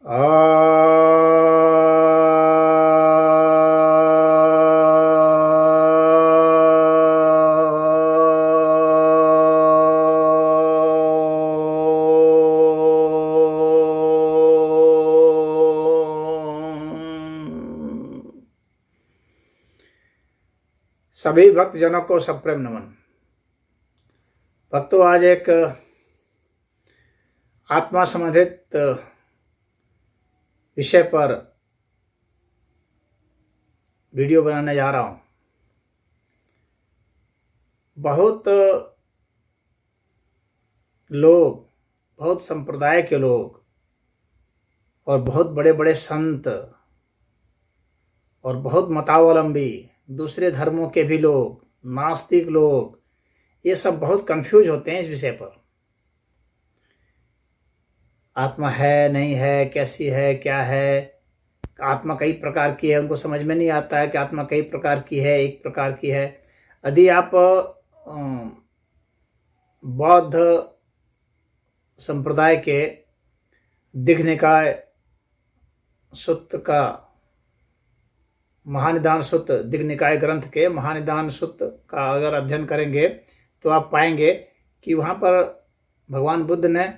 आ सभी भक्त जनों को सप्रेम नमन। भक्तों, आज एक आत्मा संबंधित विषय पर वीडियो बनाने जा रहा हूं। बहुत लोग, बहुत संप्रदाय के लोग और बहुत बड़े बड़े संत और बहुत मतावलंबी, दूसरे धर्मों के भी लोग, नास्तिक लोग, ये सब बहुत कंफ्यूज होते हैं इस विषय पर। आत्मा है, नहीं है, कैसी है, क्या है। आत्मा कई प्रकार की है, उनको समझ में नहीं आता है कि आत्मा कई प्रकार की है, एक प्रकार की है। यदि आप बौद्ध संप्रदाय के दिघनिकाय सुत्त का महानिदान सुत्त, दिघनिकाय ग्रंथ के महानिदान सुत्त का अगर अध्ययन करेंगे तो आप पाएंगे कि वहाँ पर भगवान बुद्ध ने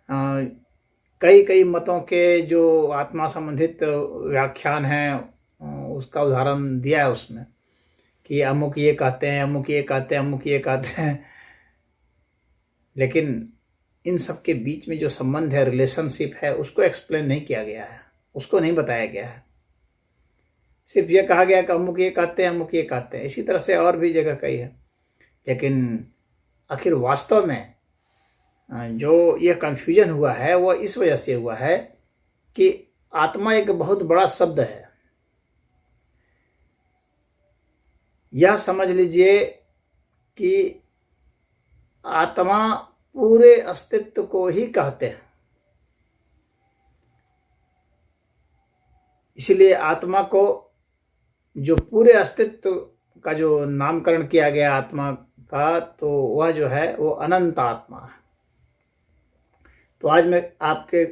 कई कई मतों के जो आत्मा संबंधित व्याख्यान हैं उसका उदाहरण दिया है उसमें, कि अमुक ये कहते हैं, अमुक ये कहते हैं, अमुक ये कहते हैं। लेकिन इन सब के बीच में जो संबंध है, रिलेशनशिप है, उसको एक्सप्लेन नहीं किया गया है, उसको नहीं बताया गया है। सिर्फ ये कहा गया कि अमुक ये कहते हैं, अमुक ये कहते हैं। इसी तरह से और भी जगह कई है। लेकिन आखिर वास्तव में जो ये कन्फ्यूजन हुआ है वो इस वजह से हुआ है कि आत्मा एक बहुत बड़ा शब्द है। यह समझ लीजिए कि आत्मा पूरे अस्तित्व को ही कहते हैं। इसलिए आत्मा को जो पूरे अस्तित्व का जो नामकरण किया गया आत्मा का, तो वह जो है वो अनंत आत्मा है। तो आज मैं आपके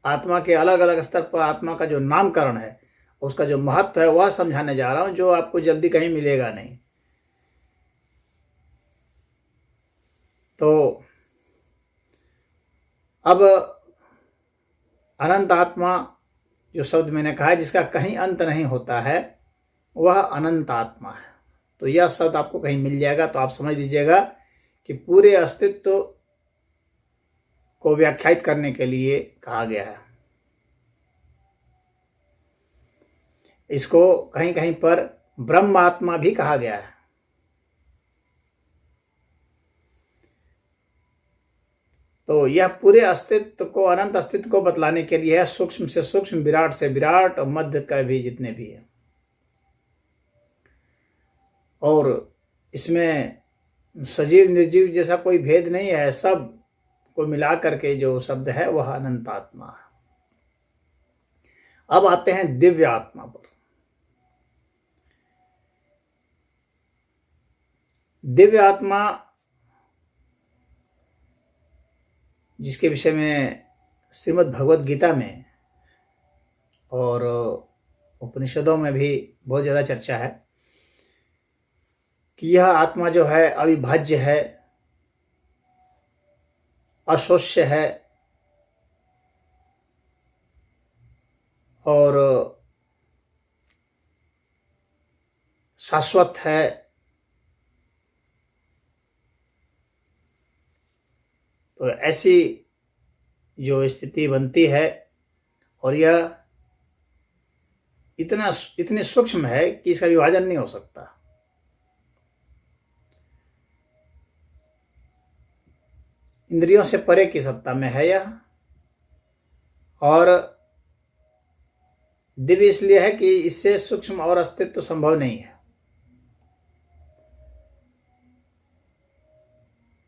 आत्मा के अलग अलग स्तर पर आत्मा का जो नामकरण है, उसका जो महत्व है, वह समझाने जा रहा हूं, जो आपको जल्दी कहीं मिलेगा नहीं। तो अब अनंत आत्मा जो शब्द मैंने कहा है, जिसका कहीं अंत नहीं होता है, वह अनंत आत्मा है। तो यह शब्द आपको कहीं मिल जाएगा तो आप समझ लीजिएगा कि पूरे अस्तित्व को व्याख्यायित करने के लिए कहा गया है। इसको कहीं कहीं पर ब्रह्म आत्मा भी कहा गया है। तो यह पूरे अस्तित्व को, अनंत अस्तित्व को बतलाने के लिए है, सूक्ष्म से सूक्ष्म, विराट से विराट और मध्य का भी जितने भी है। और इसमें सजीव निर्जीव जैसा कोई भेद नहीं है, सब को मिला करके जो शब्द है वह अनंत आत्मा है। अब आते हैं दिव्य आत्मा पर। दिव्य आत्मा, जिसके विषय में श्रीमद् भगवद गीता में और उपनिषदों में भी बहुत ज्यादा चर्चा है कि यह आत्मा जो है अविभाज्य है, अशोष्य है और शाश्वत है। तो ऐसी जो स्थिति बनती है, और यह इतने सूक्ष्म है कि इसका विभाजन नहीं हो सकता। इंद्रियों से परे की सत्ता में है यह, और दिव्य इसलिए है कि इससे सूक्ष्म और अस्तित्व संभव नहीं है।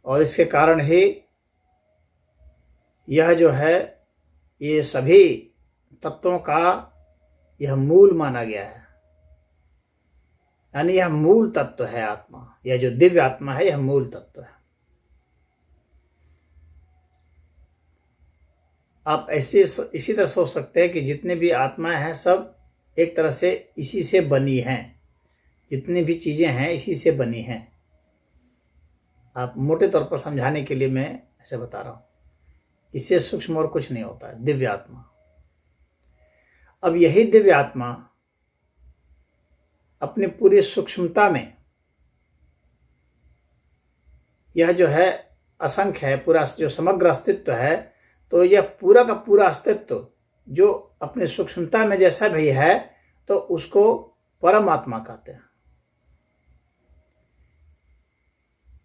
और इसके कारण ही यह जो है, ये सभी तत्वों का यह मूल माना गया है। यानी यह मूल तत्व है आत्मा, यह जो दिव्य आत्मा है, यह मूल तत्व है। आप इसी तरह सोच सकते हैं कि जितने भी आत्माएं हैं सब एक तरह से इसी से बनी हैं, जितनी भी चीजें हैं इसी से बनी हैं। आप मोटे तौर पर समझाने के लिए मैं ऐसे बता रहा हूं, इससे सूक्ष्म और कुछ नहीं होता है। दिव्य आत्मा, अब यही दिव्य आत्मा अपनी पूरी सूक्ष्मता में, यह जो है असंख्य है, पूरा जो समग्र अस्तित्व है, तो यह पूरा का पूरा अस्तित्व जो अपनी सूक्ष्मता में जैसा भी है तो उसको परमात्मा कहते हैं।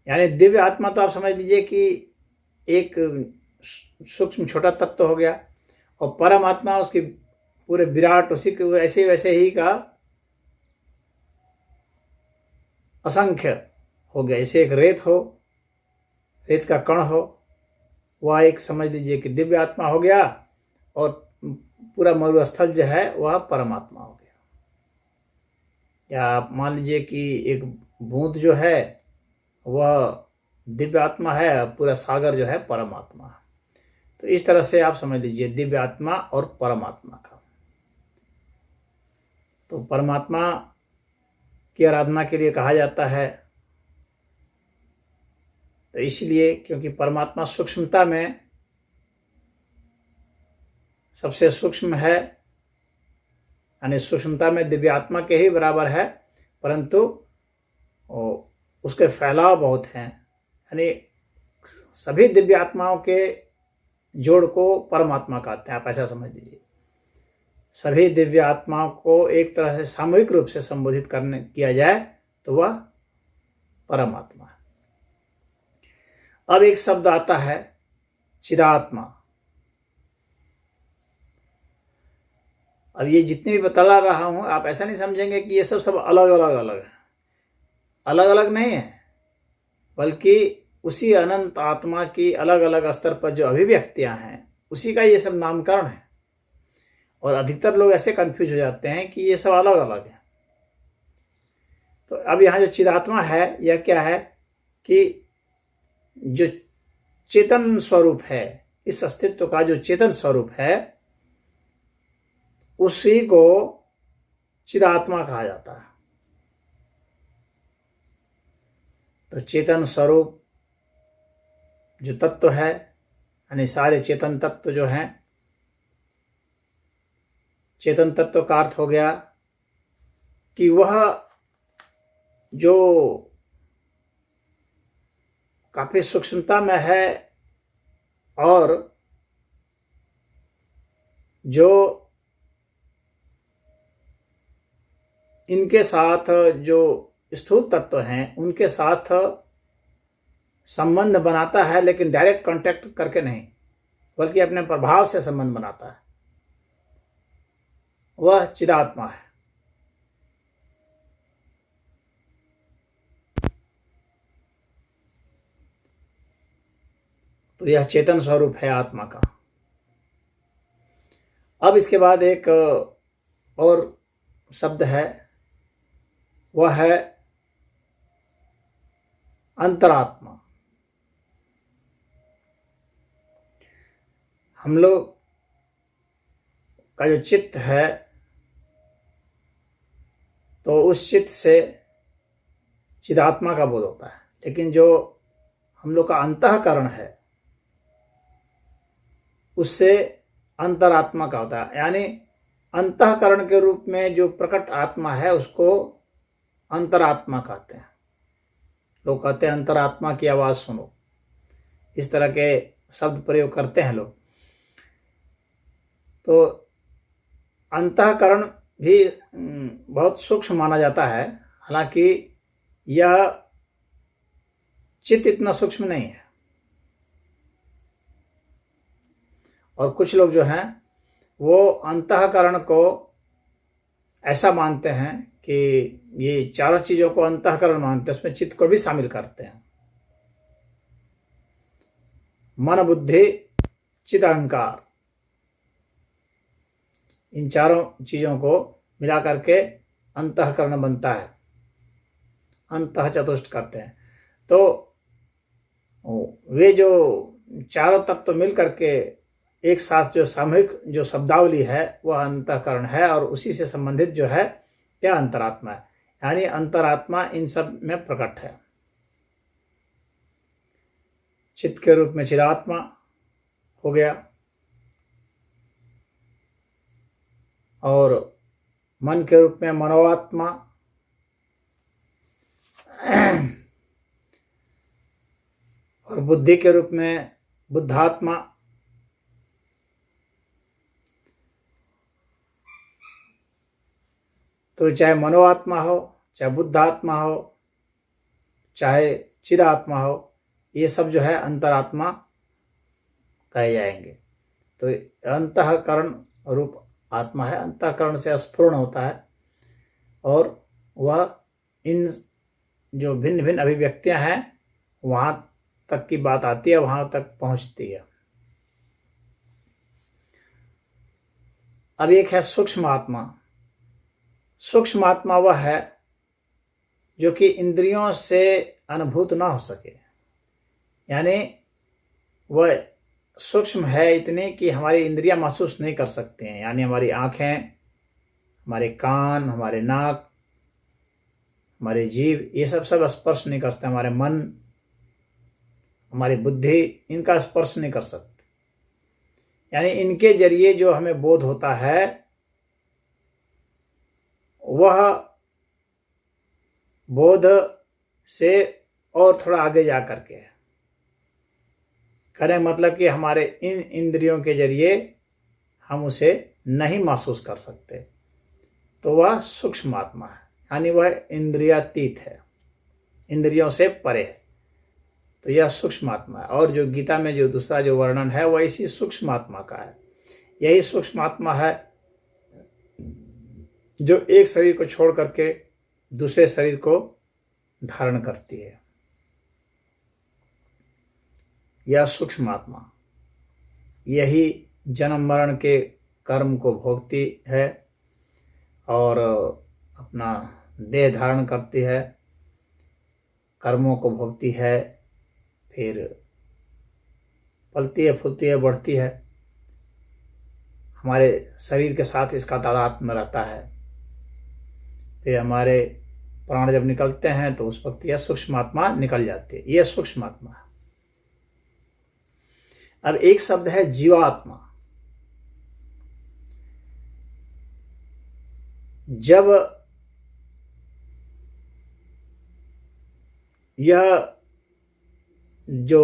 यानी दिव्य आत्मा तो आप समझ लीजिए कि एक सूक्ष्म छोटा तत्व हो गया, और परमात्मा उसकी पूरे विराट, उसी के वैसे ही का असंख्य हो गया। जैसे एक रेत का कण हो, वह एक समझ लीजिए कि दिव्य आत्मा हो गया, और पूरा मरुस्थल जो है वह परमात्मा हो गया। या आप मान लीजिए कि एक बूंद जो है वह दिव्य आत्मा है, पूरा सागर जो है परमात्मा है। तो इस तरह से आप समझ लीजिए दिव्य आत्मा और परमात्मा का। तो परमात्मा की आराधना के लिए कहा जाता है, तो इसलिए क्योंकि परमात्मा सूक्ष्मता में सबसे सूक्ष्म है, यानी सूक्ष्मता में दिव्य आत्मा के ही बराबर है, परंतु उसके फैलाव बहुत हैं। यानी सभी दिव्य आत्माओं के जोड़ को परमात्मा कहते हैं, आप ऐसा समझ लीजिए। सभी दिव्य आत्माओं को एक तरह से सामूहिक रूप से संबोधित किया जाए तो वह परमात्मा है। अब एक शब्द आता है चिदात्मा। अब ये जितने भी बता रहा हूं, आप ऐसा नहीं समझेंगे कि ये सब अलग अलग है। अलग अलग नहीं है, बल्कि उसी अनंत आत्मा की अलग अलग स्तर पर जो अभिव्यक्तियां हैं उसी का ये सब नामकरण है। और अधिकतर लोग ऐसे कंफ्यूज हो जाते हैं कि ये सब अलग अलग है। तो अब यहाँ जो चिदात्मा है, यह क्या है कि जो चेतन स्वरूप है, इस अस्तित्व का जो चेतन स्वरूप है, उसी को चिदात्मा कहा जाता है। तो चेतन स्वरूप जो तत्व है, यानी सारे चेतन तत्व जो हैं, चेतन तत्व का अर्थ हो गया कि वह जो काफी सूक्ष्मता में है, और जो इनके साथ जो स्थूल तत्व हैं उनके साथ संबंध बनाता है, लेकिन डायरेक्ट कांटेक्ट करके नहीं, बल्कि अपने प्रभाव से संबंध बनाता है, वह चिदात्मा है। तो यह चेतन स्वरूप है आत्मा का। अब इसके बाद एक और शब्द है, वह है अंतरात्मा। हम लोग का जो चित्त है, तो उस चित्त से चिदात्मा का बोध होता है, लेकिन जो हम लोग का अंतःकरण है उससे अंतरात्मा का होता है। यानी अंतःकरण के रूप में जो प्रकट आत्मा है उसको अंतरात्मा कहते हैं। लोग कहते हैं अंतरात्मा की आवाज सुनो, इस तरह के शब्द प्रयोग करते हैं लोग। तो अंतःकरण भी बहुत सूक्ष्म माना जाता है, हालांकि यह चित्त इतना सूक्ष्म नहीं है। और कुछ लोग जो हैं वो अंतःकरण को ऐसा मानते हैं कि ये चारों चीजों को अंतःकरण मानते हैं, उसमें चित्त को भी शामिल करते हैं। मन, बुद्धि, चित्त, अहंकार, इन चारों चीजों को मिला करके अंतःकरण बनता है, अंतः चतुष्ट करते हैं। तो वे जो चारों तत्व मिल करके एक साथ जो सामूहिक जो शब्दावली है वह अंतःकरण है, और उसी से संबंधित जो है यह अंतरात्मा है। यानी अंतरात्मा इन सब में प्रकट है। चित्त के रूप में चिदात्मा हो गया, और मन के रूप में मनोआत्मा, और बुद्धि के रूप में बुद्धात्मा, तो चाहे मनोआत्मा हो, चाहे बुद्धात्मा हो, चाहे चिदात्मा हो, ये सब जो है अंतरात्मा कहे जाएंगे। तो अंतःकरण रूप आत्मा है, अंतःकरण से स्फुरण होता है, और वह इन जो भिन्न भिन्न अभिव्यक्तियां हैं वहां तक की बात आती है, वहां तक पहुंचती है। अब एक है सूक्ष्म आत्मा। सूक्ष्म आत्मा वह है जो कि इंद्रियों से अनुभूत ना हो सके, यानी वह सूक्ष्म है इतने कि हमारी इंद्रियां महसूस नहीं कर सकते हैं। यानी हमारी आंखें, हमारे कान, हमारे नाक, हमारे जीव, ये सब स्पर्श नहीं कर सकते। हमारे मन, हमारी बुद्धि इनका स्पर्श नहीं कर सकते। यानी इनके जरिए जो हमें बोध होता है वह बोध से और थोड़ा आगे जा करके है। करें मतलब कि हमारे इन इंद्रियों के जरिए हम उसे नहीं महसूस कर सकते, तो वह सूक्ष्म आत्मा है। यानी वह इंद्रियातीत है, इंद्रियों से परे है, तो यह सूक्ष्म आत्मा है। और जो गीता में जो दूसरा जो वर्णन है वह इसी सूक्ष्म आत्मा का है। यही सूक्ष्म आत्मा है जो एक शरीर को छोड़ करके दूसरे शरीर को धारण करती है। यह सूक्ष्म आत्मा यही जन्म मरण के कर्म को भोगती है और अपना देह धारण करती है, कर्मों को भोगती है, फिर पलती है, फूलती है, बढ़ती है। हमारे शरीर के साथ इसका तादात्म्य रहता है। फिर हमारे प्राण जब निकलते हैं तो उस वक्त यह सूक्ष्म आत्मा निकल जाती है। यह सूक्ष्म आत्मा है। अब एक शब्द है जीवात्मा। जब यह जो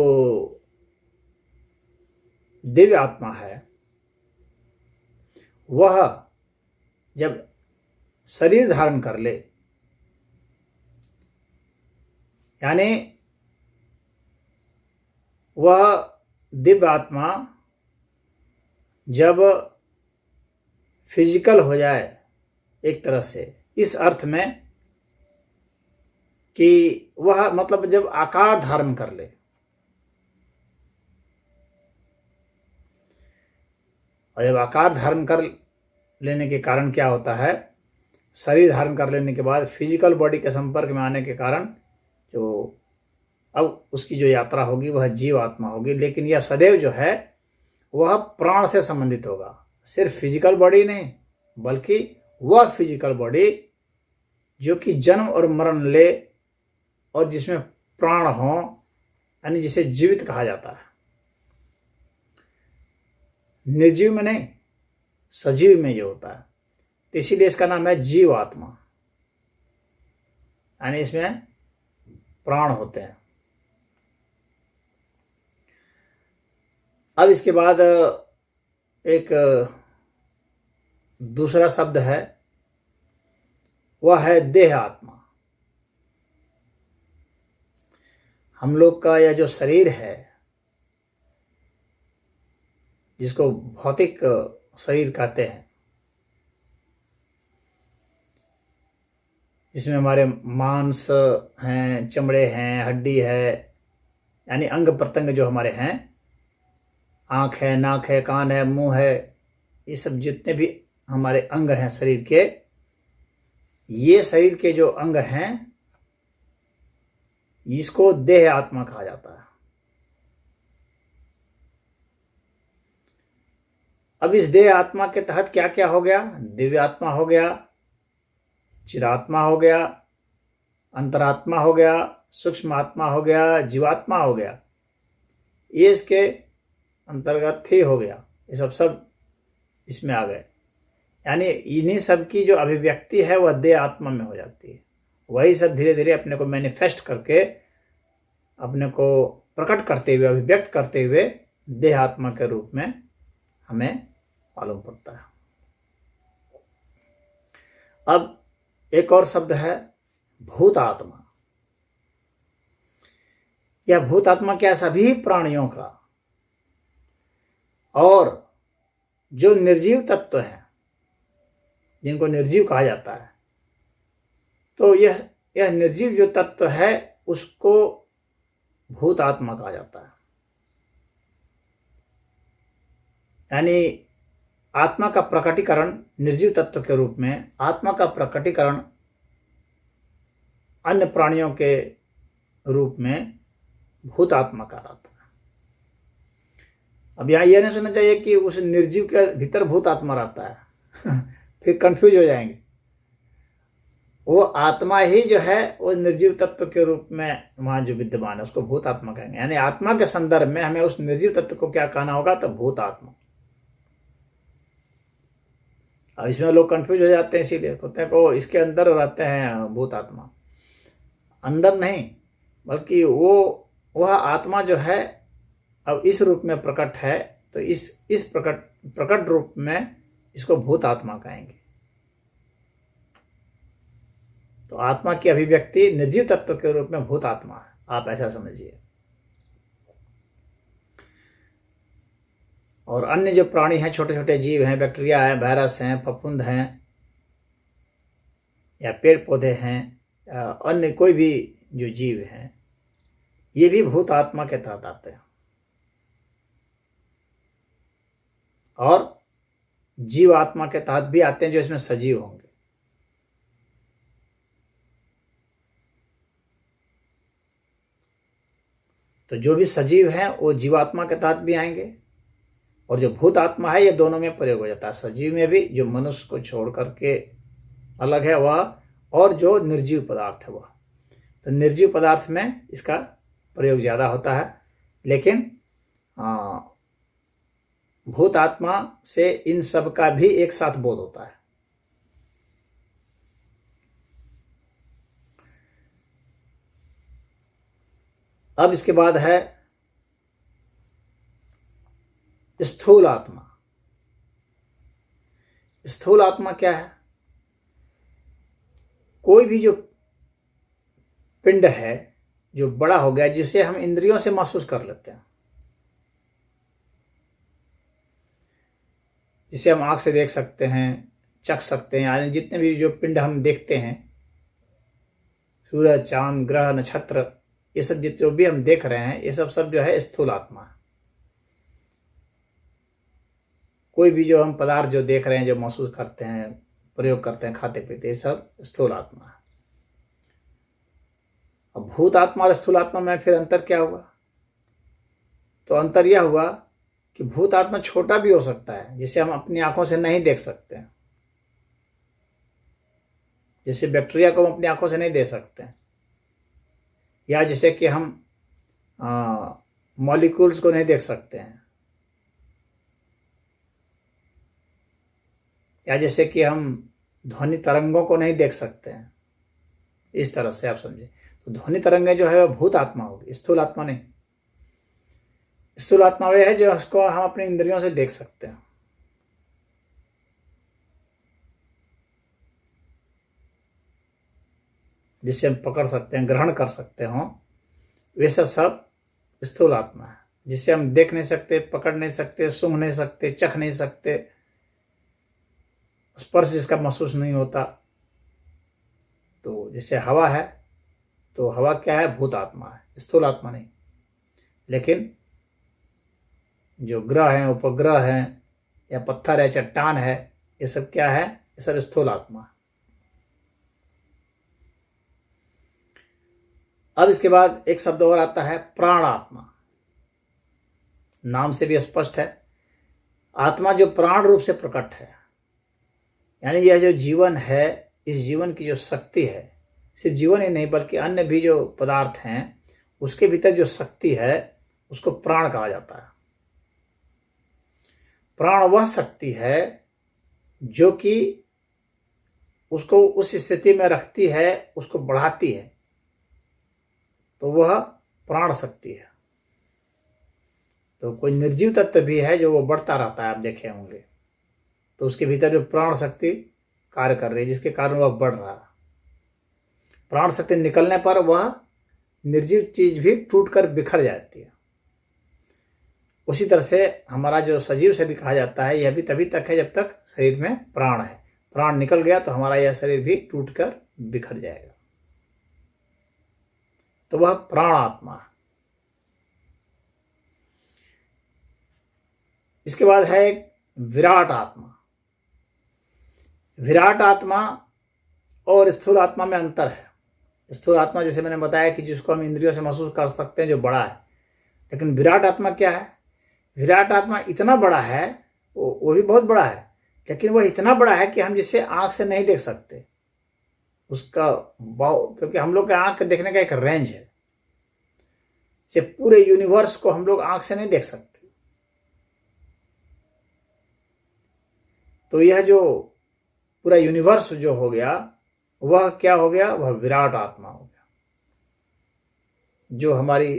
दिव्य आत्मा है वह जब शरीर धारण कर ले, यानी वह दिव्य आत्मा जब फिजिकल हो जाए, एक तरह से इस अर्थ में कि वह मतलब जब आकार धारण कर ले, और जब आकार धारण कर लेने के कारण क्या होता है, शरीर धारण कर लेने के बाद फिजिकल बॉडी के संपर्क में आने के कारण जो अब उसकी जो यात्रा होगी वह जीव आत्मा होगी। लेकिन यह सदैव जो है वह प्राण से संबंधित होगा, सिर्फ फिजिकल बॉडी नहीं, बल्कि वह फिजिकल बॉडी जो कि जन्म और मरण ले और जिसमें प्राण हो, यानी जिसे जीवित कहा जाता है। निर्जीव में नहीं, सजीव में जो होता है, तो इसीलिए इसका नाम है जीव आत्मा, यानी इसमें प्राण होते हैं। अब इसके बाद एक दूसरा शब्द है, वह है देह आत्मा। हम लोग का यह जो शरीर है, जिसको भौतिक शरीर कहते हैं, जिसमें हमारे मांस हैं, चमड़े हैं, हड्डी है, यानी अंग प्रत्यंग जो हमारे हैं, आँख है, नाक है, कान है, मुंह है, ये सब जितने भी हमारे अंग हैं शरीर के, ये शरीर के जो अंग हैं इसको देह आत्मा कहा जाता है। अब इस देह आत्मा के तहत क्या क्या हो गया? दिव्य आत्मा हो गया, चिरात्मा हो गया, अंतरात्मा हो गया, सूक्ष्म आत्मा हो गया, जीवात्मा हो गया। ये इसके अंतर्गत ही हो गया। ये सब इसमें आ गए। यानी इन्हीं सब की जो अभिव्यक्ति है वह देह आत्मा में हो जाती है। वही सब धीरे धीरे अपने को मैनिफेस्ट करके, अपने को प्रकट करते हुए, अभिव्यक्त करते हुए देह आत्मा के रूप में हमें मालूम पड़ता है। अब एक और शब्द है भूत आत्मा। यह भूत आत्मा क्या? सभी प्राणियों का और जो निर्जीव तत्व है, जिनको निर्जीव कहा जाता है, तो यह निर्जीव जो तत्व है उसको भूत आत्मा कहा जाता है। यानी आत्मा का प्रकटीकरण निर्जीव तत्व के रूप में, आत्मा का प्रकटीकरण अन्य प्राणियों के रूप में भूत आत्मा का रहता है। अब यहां यह नहीं सुनना चाहिए कि उस निर्जीव के भीतर भूत आत्मा रहता है फिर कंफ्यूज हो जाएंगे। वो आत्मा ही जो है वो निर्जीव तत्व के रूप में वहां जो विद्यमान है उसको भूत आत्मा कहेंगे। यानी आत्मा के संदर्भ में हमें उस निर्जीव तत्व को क्या कहना होगा? तो भूत आत्मा। अब इसमें लोग कंफ्यूज हो जाते हैं, इसीलिए कहते हैं को इसके अंदर रहते हैं भूत आत्मा। अंदर नहीं, बल्कि वह आत्मा जो है अब इस रूप में प्रकट है, तो इस प्रकट रूप में इसको भूत आत्मा कहेंगे। तो आत्मा की अभिव्यक्ति निर्जीव तत्व के रूप में भूत आत्मा है, आप ऐसा समझिए। और अन्य जो प्राणी हैं, छोटे छोटे जीव हैं, बैक्टीरिया है, वायरस हैं, फफूंद हैं, या पेड़ पौधे हैं, अन्य कोई भी जो जीव हैं, ये भी भूत आत्मा के तहत आते हैं। और जीव आत्मा के तहत भी आते हैं जो इसमें सजीव होंगे। तो जो भी सजीव हैं वो जीवात्मा के तहत भी आएंगे, और जो भूत आत्मा है ये दोनों में प्रयोग हो जाता है। सजीव में भी, जो मनुष्य को छोड़ करके अलग है वह, और जो निर्जीव पदार्थ है वह। तो निर्जीव पदार्थ में इसका प्रयोग ज़्यादा होता है, लेकिन भूत आत्मा से इन सब का भी एक साथ बोध होता है। अब इसके बाद है स्थूल आत्मा। स्थूल आत्मा क्या है? कोई भी जो पिंड है जो बड़ा हो गया, जिसे हम इंद्रियों से महसूस कर लेते हैं, जिसे हम आंख से देख सकते हैं, चख सकते हैं, यानी जितने भी जो पिंड हम देखते हैं, सूरज, चांद, ग्रह, नक्षत्र, ये सब जो भी हम देख रहे हैं, ये सब जो है स्थूल आत्मा है। कोई भी जो हम पदार्थ जो देख रहे हैं, जो महसूस करते हैं, प्रयोग करते हैं, खाते पीते, ये सब स्थूल आत्मा है। अब भूत आत्मा और स्थूल आत्मा में फिर अंतर क्या हुआ? तो अंतर यह हुआ कि भूत आत्मा छोटा भी हो सकता है, जिसे हम अपनी आंखों से नहीं देख सकते हैं। जैसे बैक्टीरिया को हम अपनी आंखों से नहीं देख सकते हैं, या जैसे कि हम मॉलिक्यूल्स को नहीं देख सकते हैं, या जैसे कि हम ध्वनि तरंगों को नहीं देख सकते हैं। इस तरह से आप समझे। तो ध्वनि तरंगें जो है वह भूत आत्मा होगी, स्थूल आत्मा नहीं। स्थूल आत्मा वह है जो उसको हम अपने इंद्रियों से देख सकते हैं। जिसे हम पकड़ सकते हैं, ग्रहण कर सकते हो, वे सब स्थूल आत्मा है। जिसे हम देख नहीं सकते, पकड़ नहीं सकते, सूंघ नहीं सकते, चख नहीं सकते, स्पर्श जिसका महसूस नहीं होता। तो जैसे हवा है, तो हवा क्या है? भूत आत्मा है, स्थूल आत्मा नहीं। लेकिन जो ग्रह हैं, उपग्रह हैं, या पत्थर है, चट्टान है, ये सब क्या है? ये सब स्थूल आत्मा है। अब इसके बाद एक शब्द और आता है प्राण आत्मा। नाम से भी स्पष्ट है, आत्मा जो प्राण रूप से प्रकट है, यानी यह जो जीवन है, इस जीवन की जो शक्ति है, सिर्फ जीवन ही नहीं बल्कि अन्य भी जो पदार्थ हैं उसके भीतर जो शक्ति है उसको प्राण कहा जाता है। प्राण वह शक्ति है जो कि उसको उस स्थिति में रखती है, उसको बढ़ाती है, तो वह प्राण शक्ति है। तो कोई निर्जीव तत्व भी है जो वो बढ़ता रहता है, आप देखे होंगे, तो उसके भीतर जो प्राण शक्ति कार्य कर रही है जिसके कारण वह बढ़ रहा है। प्राण शक्ति निकलने पर वह निर्जीव चीज भी टूटकर बिखर जाती है। उसी तरह से हमारा जो सजीव शरीर कहा जाता है, यह भी तभी तक है जब तक शरीर में प्राण है। प्राण निकल गया तो हमारा यह शरीर भी टूटकर बिखर जाएगा, तो वह प्राण आत्मा है। इसके बाद है विराट आत्मा। विराट आत्मा और स्थूल आत्मा में अंतर है। स्थूल आत्मा जैसे मैंने बताया कि जिसको हम इंद्रियों से महसूस कर सकते हैं, जो बड़ा है, लेकिन विराट आत्मा क्या है? विराट आत्मा इतना बड़ा है, वो भी बहुत बड़ा है, लेकिन वह इतना बड़ा है कि हम जिसे आंख से नहीं देख सकते उसका क्योंकि हम लोग के आंख देखने का एक रेंज है, से पूरे यूनिवर्स को हम लोग आंख से नहीं देख सकते। तो यह जो पूरा यूनिवर्स जो हो गया वह क्या हो गया? वह विराट आत्मा हो गया, जो हमारी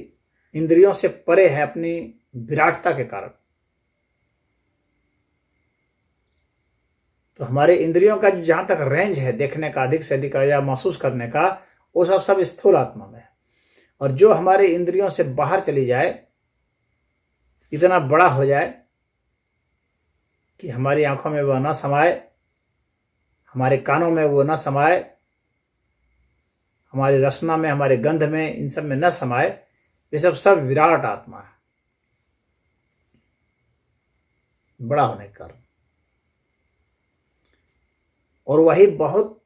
इंद्रियों से परे है अपनी विराटता के कारण। तो हमारे इंद्रियों का जहां तक रेंज है देखने का, अधिक से अधिक या महसूस करने का, वो सब स्थूल आत्मा में है। और जो हमारे इंद्रियों से बाहर चली जाए, इतना बड़ा हो जाए कि हमारी आंखों में वह न समाए, हमारे कानों में वो न समाए, हमारी रसना में, हमारे गंध में, इन सब में न समाए, ये सब विराट आत्मा है, बड़ा होने के कारण। और वही बहुत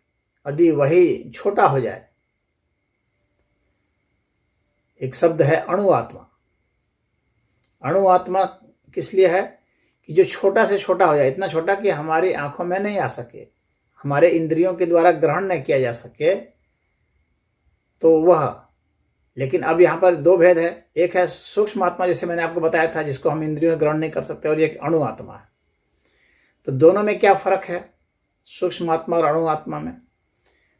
यदि वही छोटा हो जाए, एक शब्द है अणु आत्मा। अणु आत्मा किस लिए है? कि जो छोटा से छोटा हो जाए, इतना छोटा कि हमारी आंखों में नहीं आ सके, हमारे इंद्रियों के द्वारा ग्रहण नहीं किया जा सके, तो वह। लेकिन अब यहां पर दो भेद है। एक है सूक्ष्म आत्मा, जैसे मैंने आपको बताया था, जिसको हम इंद्रियों में ग्रहण नहीं कर सकते, और एक अणु आत्मा है। तो दोनों में क्या फर्क है, सूक्ष्म आत्मा और अणु आत्मा में?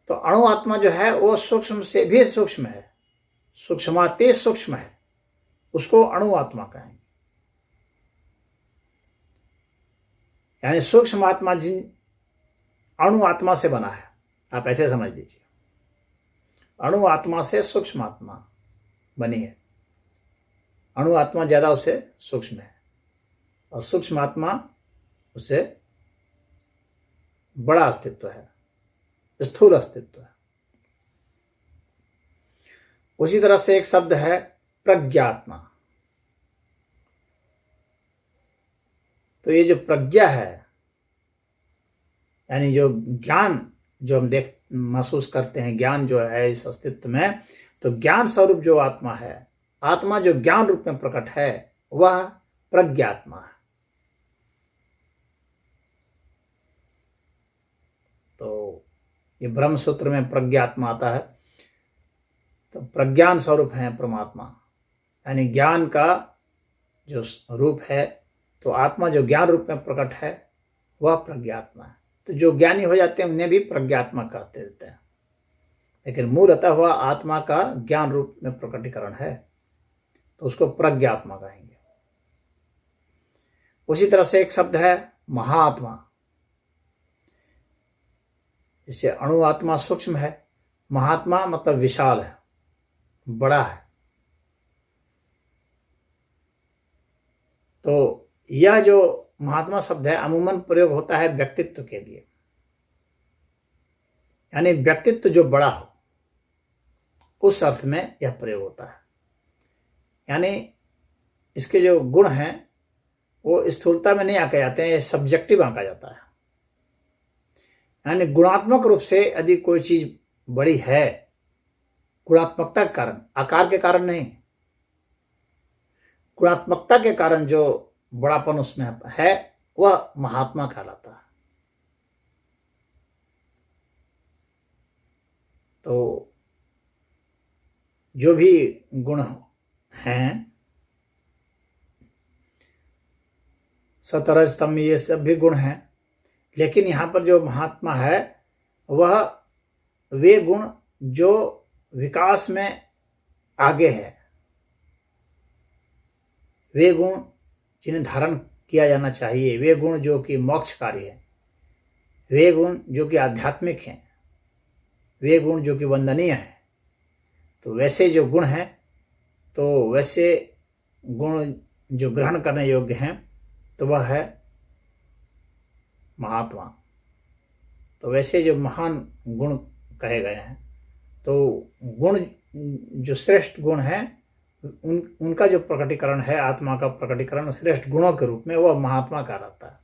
तो अणु आत्मा जो है वो सूक्ष्म से भी सूक्ष्म है, सूक्ष्माति सूक्ष्म है, उसको अणु आत्मा कहेंगे। यानी सूक्ष्म आत्मा जिन अणु आत्मा से बना है, आप ऐसे समझ लीजिए, अणु आत्मा से सूक्ष्म आत्मा बनी है। अणु आत्मा ज्यादा उससे सूक्ष्म है और सूक्ष्म आत्मा उससे बड़ा अस्तित्व है, स्थूल अस्तित्व है। उसी तरह से एक शब्द है प्रज्ञात्मा। तो ये जो प्रज्ञा है, यानी जो ज्ञान जो हम महसूस करते हैं, ज्ञान जो है इस अस्तित्व में, तो ज्ञान स्वरूप जो आत्मा है, आत्मा जो ज्ञान रूप में प्रकट है, वह प्रज्ञात्मा है। तो ये ब्रह्म सूत्र में प्रज्ञात्मा आता है। तो प्रज्ञान स्वरूप है परमात्मा, यानी ज्ञान का जो रूप है। तो आत्मा जो ज्ञान रूप में प्रकट है वह प्रज्ञात्मा है। तो जो ज्ञानी हो जाते हैं उन्हें भी प्रज्ञात्मा कहते रहते हैं, लेकिन मूलतः वह आत्मा का ज्ञान रूप में प्रकटीकरण है, तो उसको प्रज्ञात्मा कहेंगे। उसी तरह से एक शब्द है महात्मा। इससे अणु आत्मा सूक्ष्म है, महात्मा मतलब विशाल है, बड़ा है। तो यह जो महात्मा शब्द है अमूमन प्रयोग होता है व्यक्तित्व के लिए, यानी व्यक्तित्व जो बड़ा हो, उस अर्थ में यह प्रयोग होता है। यानी इसके जो गुण हैं वो स्थूलता में नहीं आके जाते हैं, ये सब्जेक्टिव आंका जाता है। यानी गुणात्मक रूप से यदि कोई चीज बड़ी है, गुणात्मकता के कारण, आकार के कारण नहीं, गुणात्मकता के कारण जो बड़ापन उसमें है, वह महात्मा कहलाता है। तो जो भी गुण हैं, सतरज तम, ये सब भी गुण हैं, लेकिन यहाँ पर जो महात्मा है वह वे गुण जो विकास में आगे है, वे गुण जिन्हें धारण किया जाना चाहिए, वे गुण जो कि मोक्षकारी है, वे गुण जो कि आध्यात्मिक हैं, वे गुण जो कि वंदनीय हैं। तो वैसे जो गुण हैं, तो वैसे गुण जो ग्रहण करने योग्य हैं, तो वह है महात्मा। तो वैसे जो महान गुण कहे गए हैं, तो गुण जो श्रेष्ठ गुण हैं, उनका जो प्रकटीकरण है, आत्मा का प्रकटीकरण श्रेष्ठ गुणों के रूप में, वह महात्मा कहलाता है।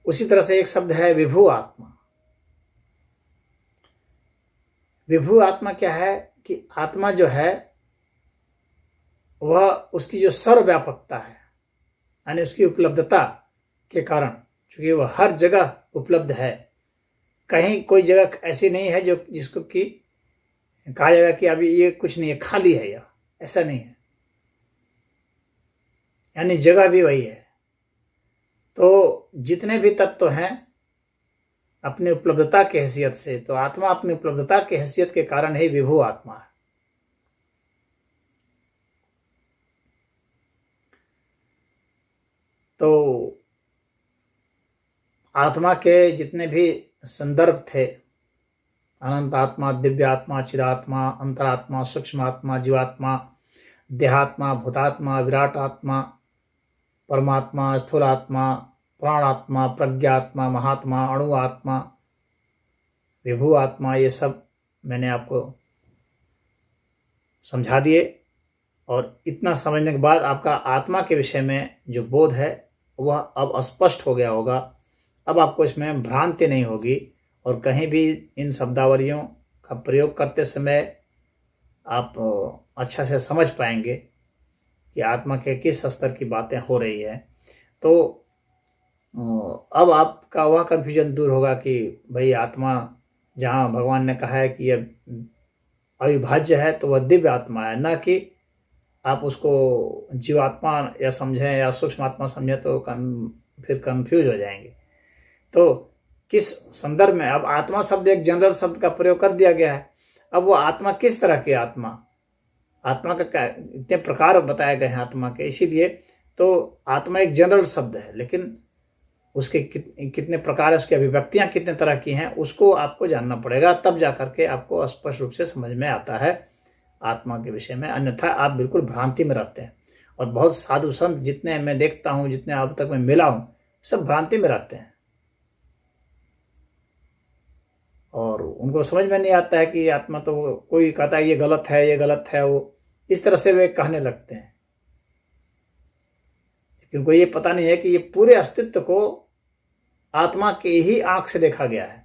उसी तरह से एक शब्द है विभु आत्मा। विभु आत्मा क्या है कि आत्मा जो है वह उसकी जो सर्वव्यापकता है, यानी उसकी उपलब्धता के कारण, क्योंकि वह हर जगह उपलब्ध है, कहीं कोई जगह ऐसी नहीं है जो जिसको कि कहा जाएगा कि अभी ये कुछ नहीं है, खाली है, यह ऐसा नहीं है, यानी जगह भी वही है। तो जितने भी तत्व हैं अपनी उपलब्धता की हैसियत से, तो आत्मा अपनी उपलब्धता की हैसियत के कारण ही विभु आत्मा है। तो आत्मा के जितने भी संदर्भ थे, अनंत आत्मा, दिव्य आत्मा, चिदात्मा, अंतरात्मा, सूक्ष्म आत्मा, जीवात्मा, देहात्मा, भूतात्मा, विराट आत्मा, परमात्मा, स्थूल आत्मा, प्राणात्मा, प्रज्ञात्मा, महात्मा, अणु आत्मा, विभु आत्मा, ये सब मैंने आपको समझा दिए। और इतना समझने के बाद आपका आत्मा के विषय में जो बोध है वह अब स्पष्ट हो गया होगा। अब आपको इसमें भ्रांति नहीं होगी, और कहीं भी इन शब्दावलियों का प्रयोग करते समय आप अच्छा से समझ पाएंगे कि आत्मा के किस स्तर की बातें हो रही है। तो अब आपका वह कन्फ्यूजन दूर होगा कि भाई आत्मा जहाँ भगवान ने कहा है कि यह अविभाज्य है, तो वह दिव्य आत्मा है, ना कि आप उसको जीवात्मा या समझें या सूक्ष्म आत्मा समझें, तो फिर कंफ्यूज हो जाएंगे। तो किस संदर्भ में, अब आत्मा शब्द एक जनरल शब्द का प्रयोग कर दिया गया है। अब वो आत्मा किस तरह की आत्मा का इतने प्रकार बताए गए हैं आत्मा के, इसीलिए तो आत्मा एक जनरल शब्द है, लेकिन उसके कितने प्रकार है, उसकी अभिव्यक्तियां कितने तरह की हैं, उसको आपको जानना पड़ेगा, तब जाकर के आपको स्पष्ट रूप से समझ में आता है आत्मा के विषय में। अन्यथा आप बिल्कुल भ्रांति में रहते हैं। और बहुत साधु संत जितने मैं देखता हूं, जितने अब तक मैं मिला हूं, सब भ्रांति में रहते हैं, और उनको समझ में नहीं आता है कि आत्मा, तो कोई कहता है ये गलत है, ये गलत है, वो इस तरह से वे कहने लगते हैं, क्योंकि ये पता नहीं है कि ये पूरे अस्तित्व को आत्मा के ही आंख से देखा गया है,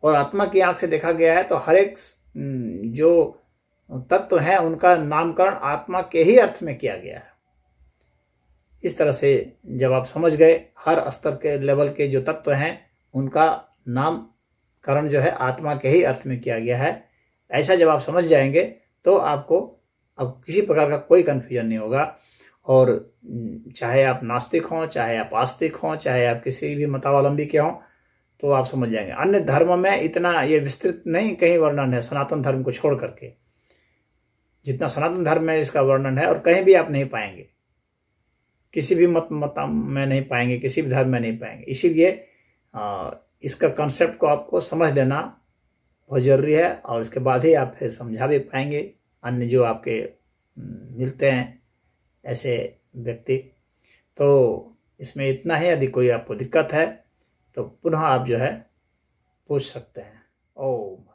और आत्मा की आंख से देखा गया है तो हर एक जो तत्व है उनका नामकरण आत्मा के ही अर्थ में किया गया है। इस तरह से जब आप समझ गए, हर स्तर के लेवल के जो तत्व हैं उनका नामकरण जो है आत्मा के ही अर्थ में किया गया है, ऐसा जब आप समझ जाएंगे तो आपको अब किसी प्रकार का कोई कन्फ्यूजन नहीं होगा। और चाहे आप नास्तिक हों, चाहे आप आस्तिक हों, चाहे आप किसी भी मतावलंबी के हों, तो आप समझ जाएंगे। अन्य धर्म में इतना ये विस्तृत नहीं कहीं वर्णन है, सनातन धर्म को छोड़ करके जितना सनातन धर्म में इसका वर्णन है, और कहीं भी आप नहीं पाएंगे, किसी भी मत में नहीं पाएंगे, किसी भी धर्म में नहीं पाएंगे। इसीलिए इसका कॉन्सेप्ट को आपको समझ लेना बहुत जरूरी है, और इसके बाद ही आप फिर समझा भी पाएंगे अन्य जो आपके मिलते हैं ऐसे व्यक्ति। तो इसमें इतना ही, यदि कोई आपको दिक्कत है तो पुनः आप जो है पूछ सकते हैं। ओम।